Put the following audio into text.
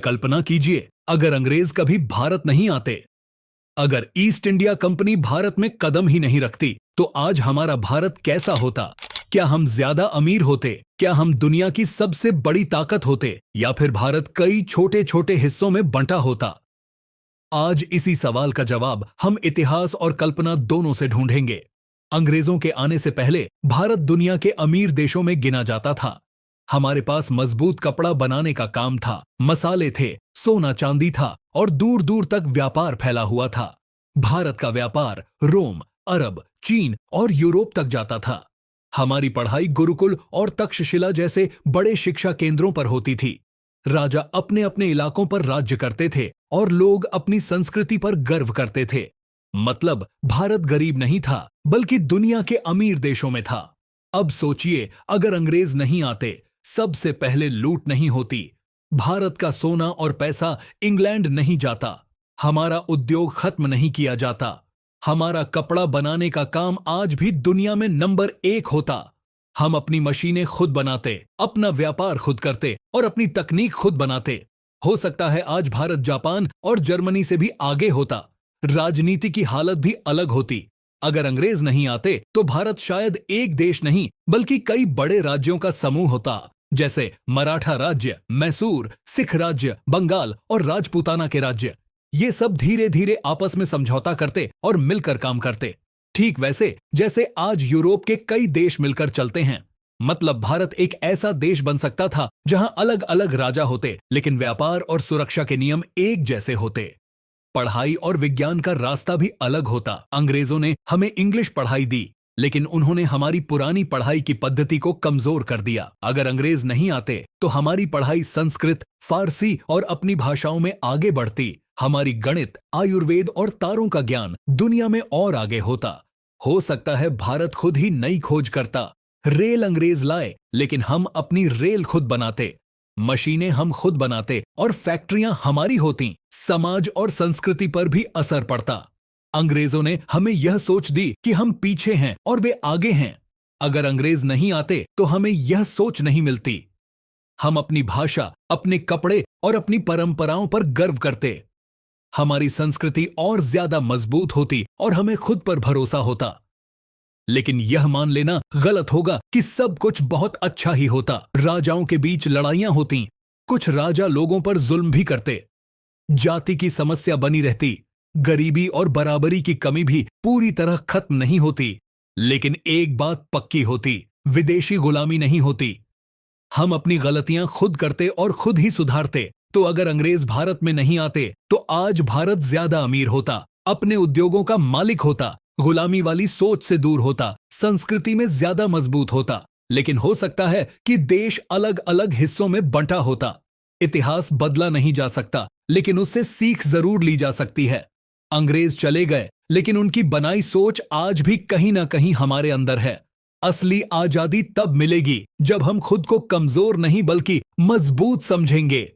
कल्पना कीजिए, अगर अंग्रेज कभी भारत नहीं आते, अगर ईस्ट इंडिया कंपनी भारत में कदम ही नहीं रखती, तो आज हमारा भारत कैसा होता? क्या हम ज्यादा अमीर होते? क्या हम दुनिया की सबसे बड़ी ताकत होते? या फिर भारत कई छोटे छोटे हिस्सों में बंटा होता? आज इसी सवाल का जवाब हम इतिहास और कल्पना दोनों से ढूंढेंगे। अंग्रेजों के आने से पहले भारत दुनिया के अमीर देशों में गिना जाता था। हमारे पास मजबूत कपड़ा बनाने का काम था, मसाले थे, सोना चांदी था और दूर दूर तक व्यापार फैला हुआ था। भारत का व्यापार रोम, अरब, चीन और यूरोप तक जाता था। हमारी पढ़ाई गुरुकुल और तक्षशिला जैसे बड़े शिक्षा केंद्रों पर होती थी। राजा अपने अपने इलाकों पर राज्य करते थे और लोग अपनी संस्कृति पर गर्व करते थे। मतलब भारत गरीब नहीं था, बल्कि दुनिया के अमीर देशों में था। अब सोचिए, अगर अंग्रेज नहीं आते, सबसे पहले लूट नहीं होती, भारत का सोना और पैसा इंग्लैंड नहीं जाता, हमारा उद्योग खत्म नहीं किया जाता, हमारा कपड़ा बनाने का काम आज भी दुनिया में नंबर 1 होता, हम अपनी मशीनें खुद बनाते, अपना व्यापार खुद करते और अपनी तकनीक खुद बनाते। हो सकता है आज भारत जापान और जर्मनी से भी आगे होता। राजनीति की हालत भी अलग होती। अगर अंग्रेज नहीं आते तो भारत शायद एक देश नहीं बल्कि कई बड़े राज्यों का समूह होता, जैसे मराठा राज्य, मैसूर, सिख राज्य, बंगाल और राजपूताना के राज्य। ये सब धीरे धीरे आपस में समझौता करते और मिलकर काम करते, ठीक वैसे जैसे आज यूरोप के कई देश मिलकर चलते हैं। मतलब भारत एक ऐसा देश बन सकता था जहां अलग अलग राजा होते, लेकिन व्यापार और सुरक्षा के नियम एक जैसे होते। पढ़ाई और विज्ञान का रास्ता भी अलग होता। अंग्रेजों ने हमें इंग्लिश पढ़ाई दी, लेकिन उन्होंने हमारी पुरानी पढ़ाई की पद्धति को कमजोर कर दिया। अगर अंग्रेज नहीं आते तो हमारी पढ़ाई संस्कृत, फारसी और अपनी भाषाओं में आगे बढ़ती। हमारी गणित, आयुर्वेद और तारों का ज्ञान दुनिया में और आगे होता। हो सकता है भारत खुद ही नई खोज करता। रेल अंग्रेज लाए, लेकिन हम अपनी रेल खुद बनाते, मशीनें हम खुद बनाते और फैक्ट्रियां हमारी होती। समाज और संस्कृति पर भी असर पड़ता। अंग्रेजों ने हमें यह सोच दी कि हम पीछे हैं और वे आगे हैं। अगर अंग्रेज नहीं आते तो हमें यह सोच नहीं मिलती। हम अपनी भाषा, अपने कपड़े और अपनी परंपराओं पर गर्व करते। हमारी संस्कृति और ज्यादा मजबूत होती और हमें खुद पर भरोसा होता। लेकिन यह मान लेना गलत होगा कि सब कुछ बहुत अच्छा ही होता। राजाओं के बीच लड़ाइयां होती, कुछ राजा लोगों पर जुल्म भी करते, जाति की समस्या बनी रहती, गरीबी और बराबरी की कमी भी पूरी तरह खत्म नहीं होती। लेकिन एक बात पक्की होती, विदेशी गुलामी नहीं होती। हम अपनी गलतियां खुद करते और खुद ही सुधारते। तो अगर अंग्रेज भारत में नहीं आते तो आज भारत ज्यादा अमीर होता, अपने उद्योगों का मालिक होता, गुलामी वाली सोच से दूर होता, संस्कृति में ज्यादा मजबूत होता। लेकिन हो सकता है कि देश अलग अलग हिस्सों में बंटा होता। इतिहास बदला नहीं जा सकता, लेकिन उससे सीख जरूर ली जा सकती है। अंग्रेज चले गए, लेकिन उनकी बनाई सोच आज भी कहीं ना कहीं हमारे अंदर है। असली आजादी तब मिलेगी जब हम खुद को कमजोर नहीं बल्कि मजबूत समझेंगे।